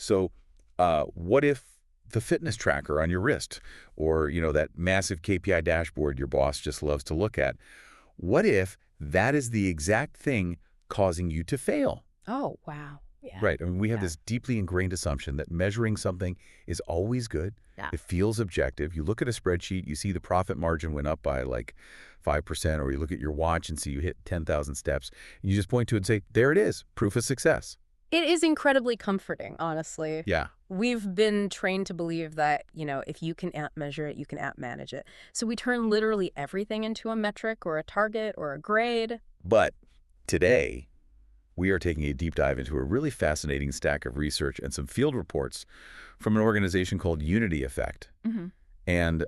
So what if the fitness tracker on your wrist or, that massive KPI dashboard your boss just loves to look at, what if that is the exact thing causing you to fail? Oh, wow. Yeah. Right. I mean, we have Yeah. this deeply ingrained assumption that measuring something is always good. Yeah. It feels objective. You look at a spreadsheet, you see the profit margin went up by like 5%, or you look at your watch and see you hit 10,000 steps. You just point to it and say, there it is, proof of success. It is incredibly comforting, honestly. Yeah. We've been trained to believe that, if you can app measure it, you can app manage it. So we turn literally everything into a metric or a target or a grade. But today, we are taking a deep dive into a really fascinating stack of research and some field reports from an organization called Unity Effect. Mm-hmm. And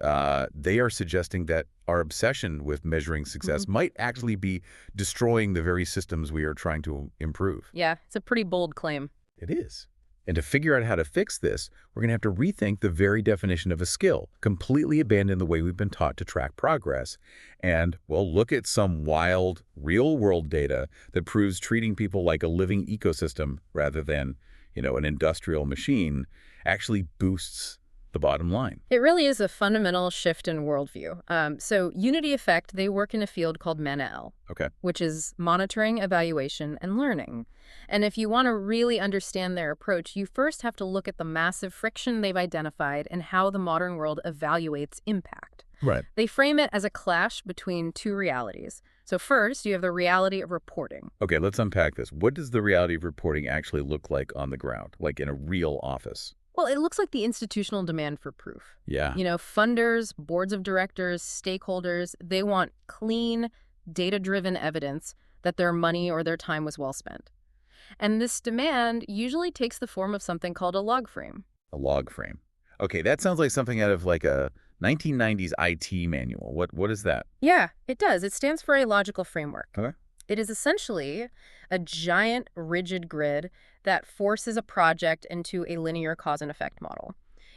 they are suggesting that our obsession with measuring success might actually be destroying the very systems we are trying to improve. Yeah, it's a pretty bold claim. It is. And to figure out how to fix this, we're going to have to rethink the very definition of a skill, completely abandon the way we've been taught to track progress, and, well, look at some wild, real-world data that proves treating people like a living ecosystem rather than, an industrial machine actually boosts the bottom line. It really is a fundamental shift in worldview. So Unity Effect, they work in a field called MANL, Okay. which is monitoring, evaluation, and learning. And if you want to really understand their approach, you first have to look at the massive friction they've identified and how the modern world evaluates impact. Right. They frame it as a clash between two realities. So first, you have the reality of reporting. Okay, let's unpack this. What does the reality of reporting actually look like on the ground, like in a real office? Well, it looks like the institutional demand for proof. Yeah. Funders, boards of directors, stakeholders, they want clean, data-driven evidence that their money or their time was well spent. And this demand usually takes the form of something called a log frame. A log frame. Okay, that sounds like something out of like a 1990s IT manual. What is that? Yeah, it does. It stands for a logical framework. Okay. It is essentially a giant, rigid grid that forces a project into a linear cause and effect model.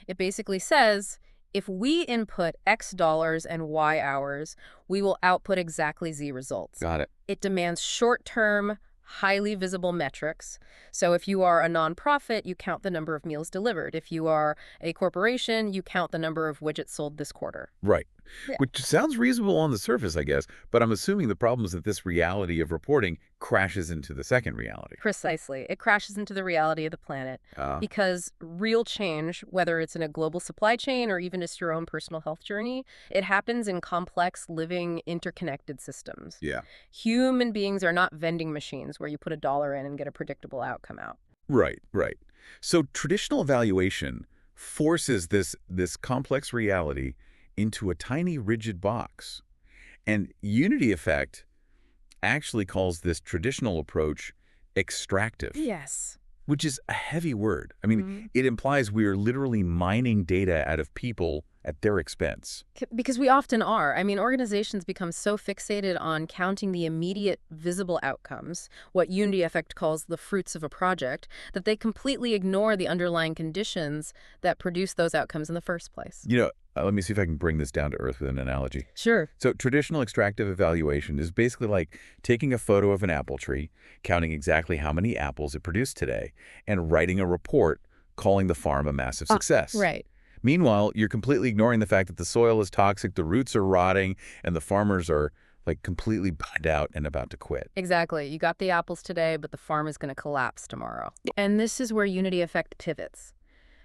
It basically says, if we input X dollars and Y hours, we will output exactly Z results. Got it. It demands short-term, highly visible metrics. So if you are a nonprofit, you count the number of meals delivered. If you are a corporation, you count the number of widgets sold this quarter. Right. Yeah. Which sounds reasonable on the surface, I guess, but I'm assuming the problem is that this reality of reporting crashes into the second reality. Precisely. It crashes into the reality of the planet because real change, whether it's in a global supply chain or even just your own personal health journey, it happens in complex, living, interconnected systems. Yeah. Human beings are not vending machines where you put a dollar in and get a predictable outcome out. Right. So traditional evaluation forces this complex reality into a tiny rigid box. And Unity Effect actually calls this traditional approach extractive. Yes. Which is a heavy word. I mean, it implies we are literally mining data out of people at their expense. Because we often are. I mean, organizations become so fixated on counting the immediate visible outcomes, what Unity Effect calls the fruits of a project, that they completely ignore the underlying conditions that produce those outcomes in the first place. Let me see if I can bring this down to earth with an analogy. Sure. So traditional extractive evaluation is basically like taking a photo of an apple tree, counting exactly how many apples it produced today, and writing a report calling the farm a massive success. Right. Meanwhile, you're completely ignoring the fact that the soil is toxic, the roots are rotting, and the farmers are like completely burned out and about to quit. Exactly. You got the apples today, but the farm is going to collapse tomorrow. And this is where Unity Effect pivots.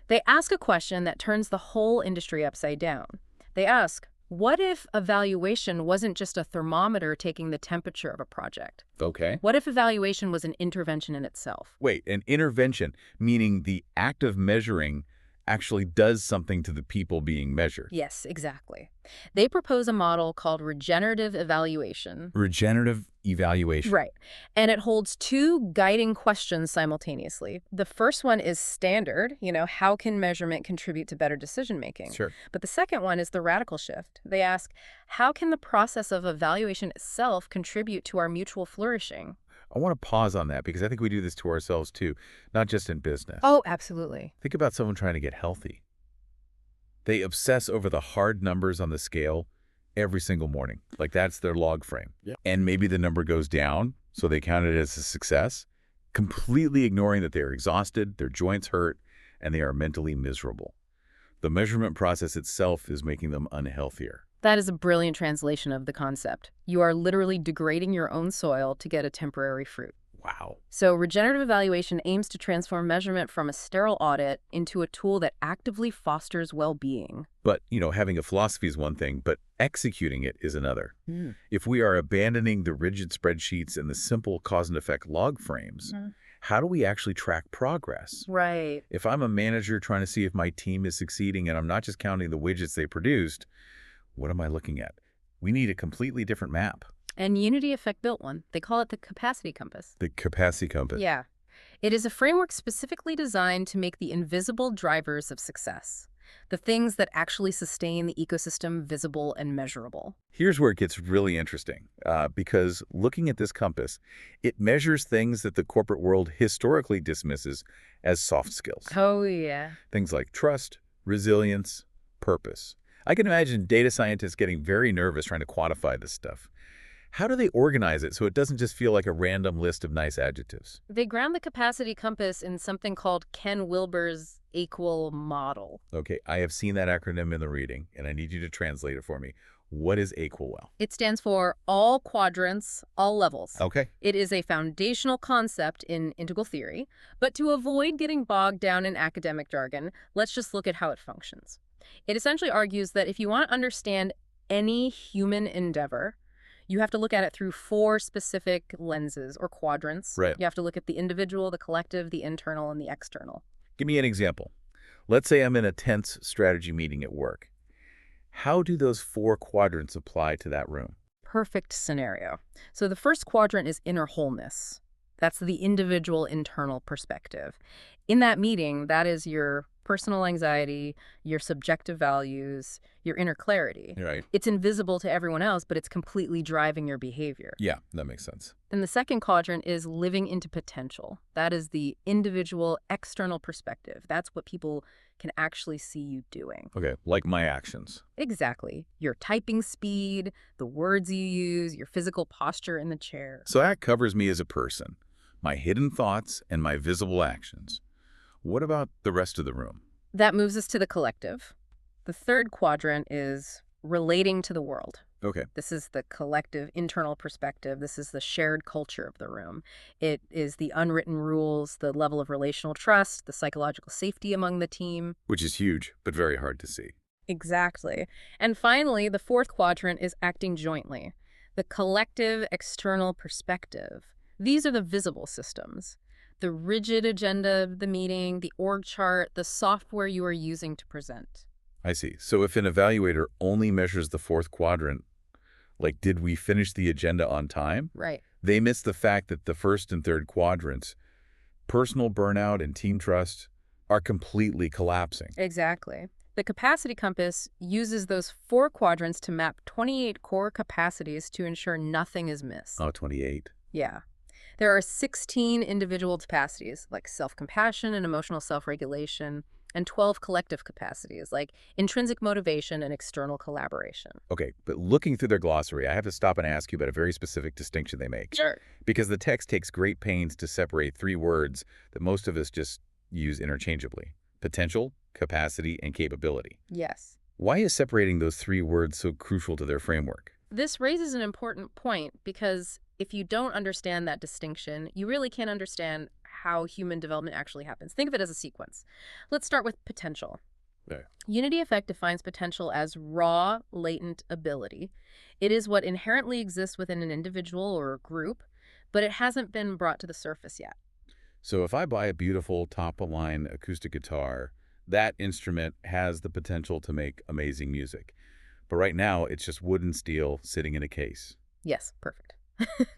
They ask a question that turns the whole industry upside down. They ask, what if evaluation wasn't just a thermometer taking the temperature of a project? Okay. What if evaluation was an intervention in itself? Wait, an intervention, meaning the act of measuring actually does something to the people being measured. Yes, exactly. They propose a model called regenerative evaluation. Regenerative evaluation. Right. And it holds two guiding questions simultaneously. The first one is standard, how can measurement contribute to better decision-making? Sure. But the second one is the radical shift. They ask, how can the process of evaluation itself contribute to our mutual flourishing? I want to pause on that because I think we do this to ourselves too, not just in business. Oh, absolutely. Think about someone trying to get healthy. They obsess over the hard numbers on the scale every single morning. Like that's their log frame. Yep. And maybe the number goes down, so they count it as a success, completely ignoring that they're exhausted, their joints hurt, and they are mentally miserable. The measurement process itself is making them unhealthier. That is a brilliant translation of the concept. You are literally degrading your own soil to get a temporary fruit. Wow. So regenerative evaluation aims to transform measurement from a sterile audit into a tool that actively fosters well-being. But, having a philosophy is one thing, but executing it is another. Hmm. If we are abandoning the rigid spreadsheets and the simple cause and effect log frames, how do we actually track progress? Right. If I'm a manager trying to see if my team is succeeding and I'm not just counting the widgets they produced, what am I looking at? We need a completely different map. And Unity Effect built one. They call it the capacity compass. The capacity compass. Yeah. It is a framework specifically designed to make the invisible drivers of success, the things that actually sustain the ecosystem, visible and measurable. Here's where it gets really interesting, because looking at this compass, it measures things that the corporate world historically dismisses as soft skills. Oh, yeah. Things like trust, resilience, purpose. I can imagine data scientists getting very nervous trying to quantify this stuff. How do they organize it so it doesn't just feel like a random list of nice adjectives? They ground the capacity compass in something called Ken Wilber's equal model. Okay, I have seen that acronym in the reading, and I need you to translate it for me. What is AQUAL? It stands for all quadrants, all levels. Okay. It is a foundational concept in integral theory, but to avoid getting bogged down in academic jargon, let's just look at how it functions. It essentially argues that if you want to understand any human endeavor, you have to look at it through 4 specific lenses or quadrants. Right. You have to look at the individual, the collective, the internal, and the external. Give me an example. Let's say I'm in a tense strategy meeting at work. How do those 4 quadrants apply to that room? Perfect scenario. So the first quadrant is inner wholeness. That's the individual internal perspective. In that meeting, that is your personal anxiety, your subjective values, your inner clarity. Right. It's invisible to everyone else, but it's completely driving your behavior. Yeah, that makes sense. Then the second quadrant is living into potential. That is the individual external perspective. That's what people can actually see you doing. Okay, like my actions. Exactly. Your typing speed, the words you use, your physical posture in the chair. So that covers me as a person, my hidden thoughts and my visible actions. What about the rest of the room? That moves us to the collective. The third quadrant is relating to the world. Okay. This is the collective internal perspective. This is the shared culture of the room. It is the unwritten rules, the level of relational trust, the psychological safety among the team. Which is huge, but very hard to see. Exactly. And finally, the fourth quadrant is acting jointly. The collective external perspective. These are the visible systems. The rigid agenda of the meeting, the org chart, the software you are using to present. I see. So if an evaluator only measures the 4th quadrant, like did we finish the agenda on time? Right. They miss the fact that the 1st and 3rd quadrants, personal burnout and team trust, are completely collapsing. Exactly. The capacity compass uses those 4 quadrants to map 28 core capacities to ensure nothing is missed. Oh, 28. Yeah. There are 16 individual capacities, like self-compassion and emotional self-regulation, and 12 collective capacities, like intrinsic motivation and external collaboration. Okay, but looking through their glossary, I have to stop and ask you about a very specific distinction they make. Sure. Because the text takes great pains to separate 3 words that most of us just use interchangeably: potential, capacity, and capability. Yes. Why is separating those 3 words so crucial to their framework? This raises an important point because if you don't understand that distinction, you really can't understand how human development actually happens. Think of it as a sequence. Let's start with potential. There. Unity Effect defines potential as raw, latent ability. It is what inherently exists within an individual or a group, but it hasn't been brought to the surface yet. So if I buy a beautiful top-of-line acoustic guitar, that instrument has the potential to make amazing music. But right now, it's just wood and steel sitting in a case. Yes, perfect.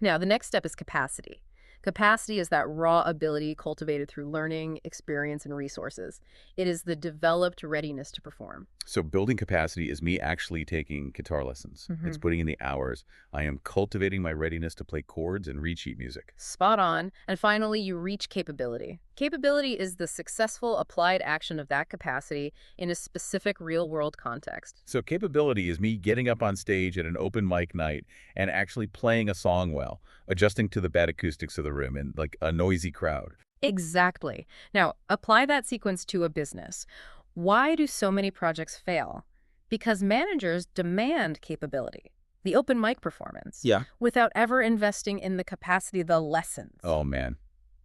Now, the next step is capacity. Capacity is that raw ability cultivated through learning, experience, and resources. It is the developed readiness to perform. So building capacity is me actually taking guitar lessons. It's putting in the hours. I am cultivating my readiness to play chords and read sheet music. Spot on. And finally, you reach capability. Capability is the successful applied action of that capacity in a specific real-world context. So capability is me getting up on stage at an open mic night and actually playing a song well, adjusting to the bad acoustics of the room and like a noisy crowd. Exactly. Now, apply that sequence to a business. Why do so many projects fail? Because managers demand capability, the open mic performance, Yeah. without ever investing in the capacity, the lessons. Oh, man.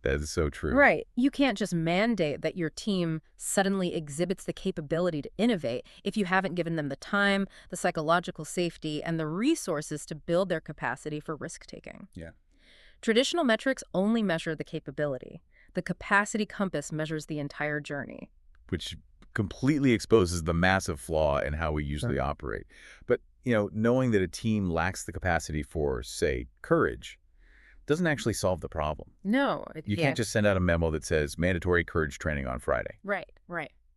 That is so true. Right. You can't just mandate that your team suddenly exhibits the capability to innovate if you haven't given them the time, the psychological safety, and the resources to build their capacity for risk-taking. Yeah. Traditional metrics only measure the capability. The capacity compass measures the entire journey. Which completely exposes the massive flaw in how we usually operate. But, knowing that a team lacks the capacity for, say, courage, doesn't actually solve the problem. No, You yeah, can't just send out a memo that says mandatory courage training on Friday. right.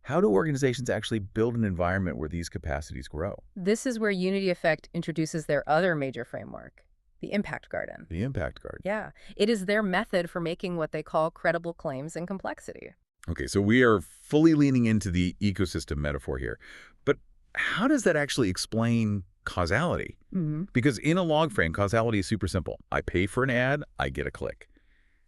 How do organizations actually build an environment where these capacities grow? This is where Unity Effect introduces their other major framework, the impact garden. The impact guard. Yeah, it is their method for making what they call credible claims in complexity. Okay, so we are fully leaning into the ecosystem metaphor here. But how does that actually explain causality? Mhm. Because in a log frame, causality is super simple. I pay for an ad, I get a click.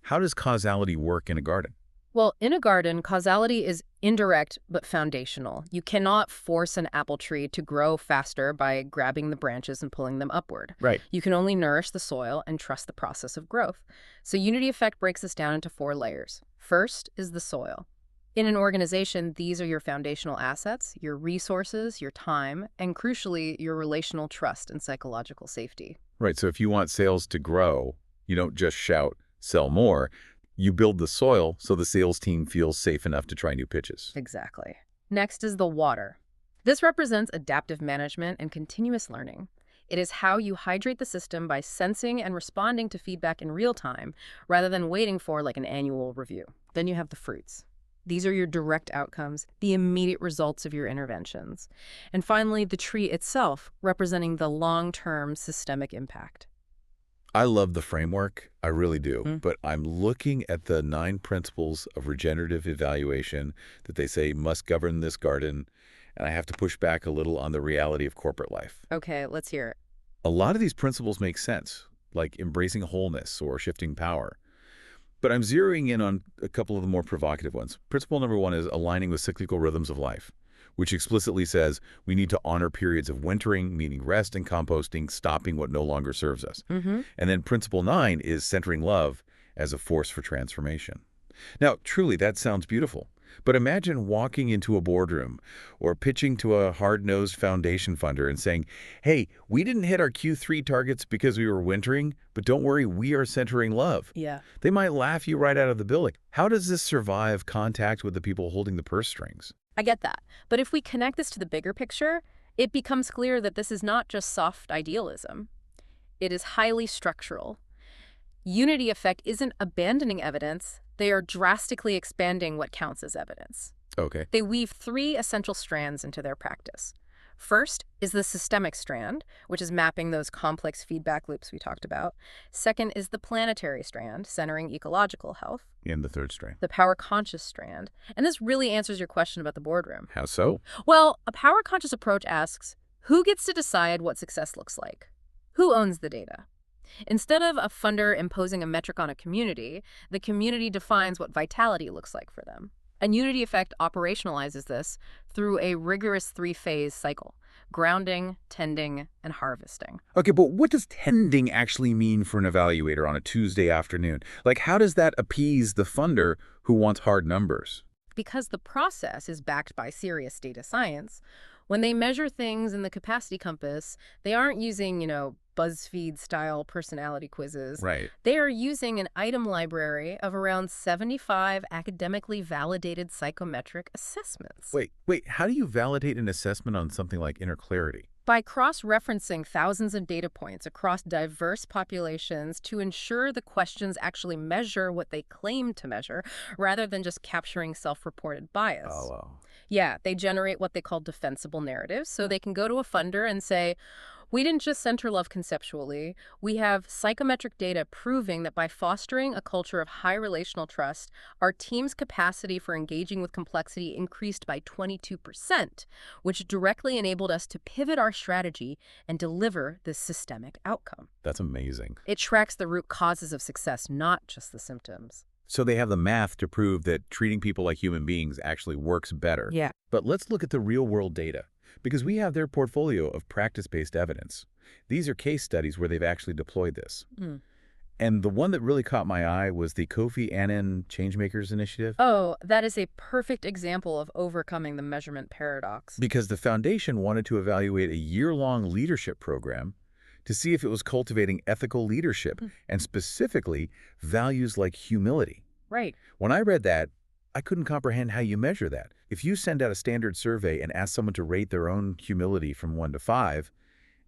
How does causality work in a garden? Well, in a garden, causality is indirect but foundational. You cannot force an apple tree to grow faster by grabbing the branches and pulling them upward. Right. You can only nourish the soil and trust the process of growth. So Unity Effect breaks this down into 4 layers. First is the soil. In an organization, these are your foundational assets, your resources, your time, and crucially, your relational trust and psychological safety. Right, so if you want sales to grow, you don't just shout, sell more. You build the soil so the sales team feels safe enough to try new pitches. Exactly. Next is the water. This represents adaptive management and continuous learning. It is how you hydrate the system by sensing and responding to feedback in real time rather than waiting for like an annual review. Then you have the fruits. These are your direct outcomes, the immediate results of your interventions. And finally, the tree itself, representing the long-term systemic impact. I love the framework, I really do, Mm. but I'm looking at the 9 principles of regenerative evaluation that they say must govern this garden, and I have to push back a little on the reality of corporate life. Okay, let's hear it. A lot of these principles make sense, like embracing wholeness or shifting power. But I'm zeroing in on a couple of the more provocative ones. Principle number 1 is aligning with cyclical rhythms of life, which explicitly says we need to honor periods of wintering, meaning rest and composting, stopping what no longer serves us. Mm-hmm. And then principle 9 is centering love as a force for transformation. Now, truly, that sounds beautiful. But imagine walking into a boardroom or pitching to a hard-nosed foundation funder and saying, hey, we didn't hit our Q3 targets because we were wintering, but don't worry, we are centering love. Yeah. They might laugh you right out of the building. How does this survive contact with the people holding the purse strings? I get that. But if we connect this to the bigger picture, it becomes clear that this is not just soft idealism. It is highly structural. Unity Effect isn't abandoning evidence. They are drastically expanding what counts as evidence. Okay. They weave 3 essential strands into their practice. First is the systemic strand, which is mapping those complex feedback loops we talked about. Second is the planetary strand, centering ecological health. And the third strain. The power-conscious strand. And this really answers your question about the boardroom. How so? Well, a power-conscious approach asks, who gets to decide what success looks like? Who owns the data? Instead of a funder imposing a metric on a community, the community defines what vitality looks like for them. And Unity Effect operationalizes this through a rigorous 3-phase cycle: grounding, tending, and harvesting. Okay, but what does tending actually mean for an evaluator on a Tuesday afternoon? Like, how does that appease the funder who wants hard numbers? Because the process is backed by serious data science, when they measure things in the capacity compass, they aren't using, BuzzFeed-style personality quizzes. Right. They are using an item library of around 75 academically validated psychometric assessments. Wait, how do you validate an assessment on something like inner clarity? By cross-referencing thousands of data points across diverse populations to ensure the questions actually measure what they claim to measure, rather than just capturing self-reported bias. Oh, wow. Yeah, they generate what they call defensible narratives, so they can go to a funder and say, we didn't just center love conceptually. We have psychometric data proving that by fostering a culture of high relational trust, our team's capacity for engaging with complexity increased by 22%, which directly enabled us to pivot our strategy and deliver this systemic outcome. That's amazing. It tracks the root causes of success, not just the symptoms. So they have the math to prove that treating people like human beings actually works better. Yeah. But let's look at the real-world data, because we have their portfolio of practice-based evidence. These are case studies where they've actually deployed this. Mm. And the one that really caught my eye was the Kofi Annan Changemakers Initiative. Oh, that is a perfect example of overcoming the measurement paradox. Because the foundation wanted to evaluate a year-long leadership program to see if it was cultivating ethical leadership and specifically values like humility. Right. When I read that, I couldn't comprehend how you measure that. If you send out a standard survey and ask someone to rate their own humility from 1 to 5,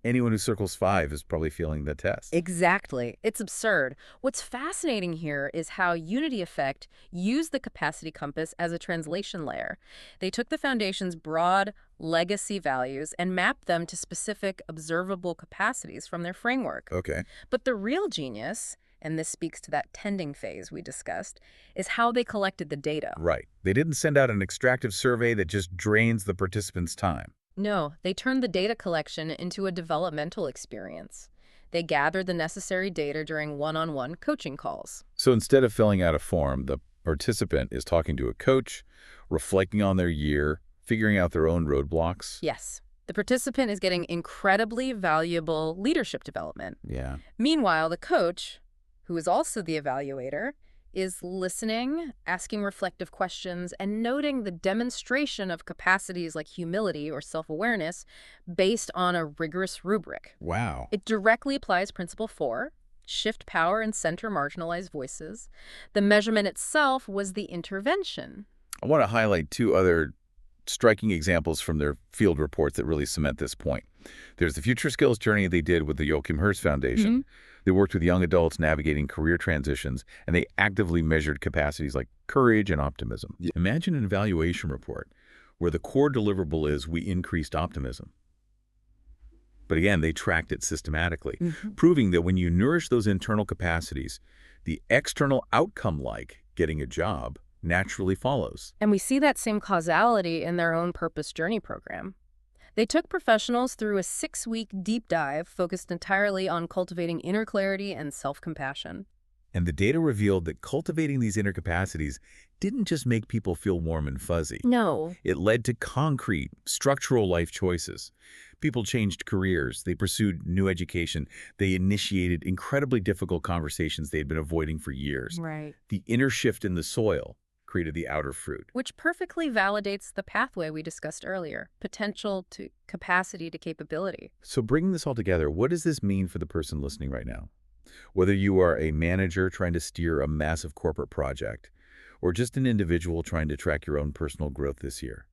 anyone who circles 5 is probably failing the test. Exactly. It's absurd. What's fascinating here is how Unity Effect used the capacity compass as a translation layer. They took the foundation's broad legacy values and mapped them to specific observable capacities from their framework. Okay. But the real genius, and this speaks to that tending phase we discussed, is how they collected the data. Right. They didn't send out an extractive survey that just drains the participants' time. No, they turned the data collection into a developmental experience. They gathered the necessary data during one-on-one coaching calls. So instead of filling out a form, the participant is talking to a coach, reflecting on their year, figuring out their own roadblocks. Yes, the participant is getting incredibly valuable leadership development. Yeah. Meanwhile, the coach, who is also the evaluator, is listening, asking reflective questions, and noting the demonstration of capacities like humility or self-awareness based on a rigorous rubric. Wow. It directly applies Principle 4, shift power and center marginalized voices. The measurement itself was the intervention. I want to highlight 2 other striking examples from their field reports that really cement this point. There's the Future Skills Journey they did with the Joachim Hirst Foundation. They worked with young adults navigating career transitions, and they actively measured capacities like courage and optimism. Yeah. Imagine an evaluation report where the core deliverable is we increased optimism. But again, they tracked it systematically, proving that when you nourish those internal capacities, the external outcome like getting a job naturally follows. And we see that same causality in their own Purpose Journey program. They took professionals through a 6-week deep dive focused entirely on cultivating inner clarity and self-compassion. And the data revealed that cultivating these inner capacities didn't just make people feel warm and fuzzy. No. It led to concrete, structural life choices. People changed careers. They pursued new education. They initiated incredibly difficult conversations they had been avoiding for years. Right. The inner shift in the soil created the outer fruit. Which perfectly validates the pathway we discussed earlier, potential to capacity to capability. So bringing this all together, what does this mean for the person listening right now? Whether you are a manager trying to steer a massive corporate project, or just an individual trying to track your own personal growth this year,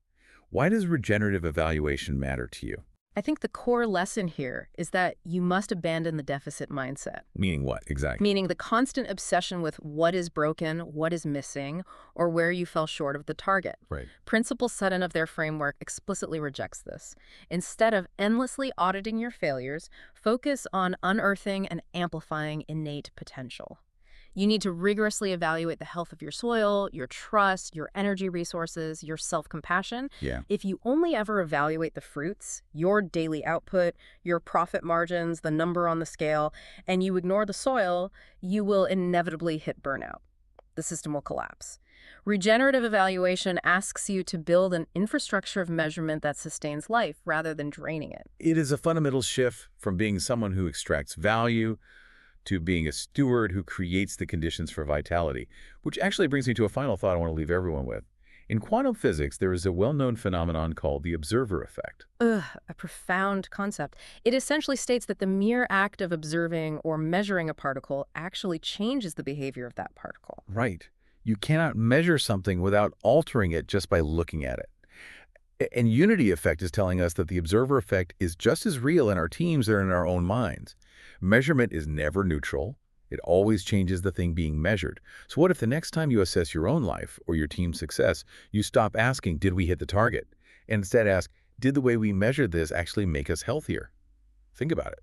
why does regenerative evaluation matter to you? I think the core lesson here is that you must abandon the deficit mindset. Meaning what, exactly? Meaning the constant obsession with what is broken, what is missing, or where you fell short of the target. Right. Principle 7 of their framework explicitly rejects this. Instead of endlessly auditing your failures, focus on unearthing and amplifying innate potential. You need to rigorously evaluate the health of your soil, your trust, your energy resources, your self-compassion. Yeah. If you only ever evaluate the fruits, your daily output, your profit margins, the number on the scale, and you ignore the soil, you will inevitably hit burnout. The system will collapse. Regenerative evaluation asks you to build an infrastructure of measurement that sustains life rather than draining it. It is a fundamental shift from being someone who extracts value to being a steward who creates the conditions for vitality, which actually brings me to a final thought I want to leave everyone with. In quantum physics, there is a well-known phenomenon called the observer effect. A profound concept. It essentially states that the mere act of observing or measuring a particle actually changes the behavior of that particle. Right. You cannot measure something without altering it just by looking at it. And Unity Effect is telling us that the observer effect is just as real in our teams or in our own minds. Measurement is never neutral. It always changes the thing being measured. So what if the next time you assess your own life or your team's success, you stop asking, did we hit the target? And instead ask, did the way we measured this actually make us healthier? Think about it.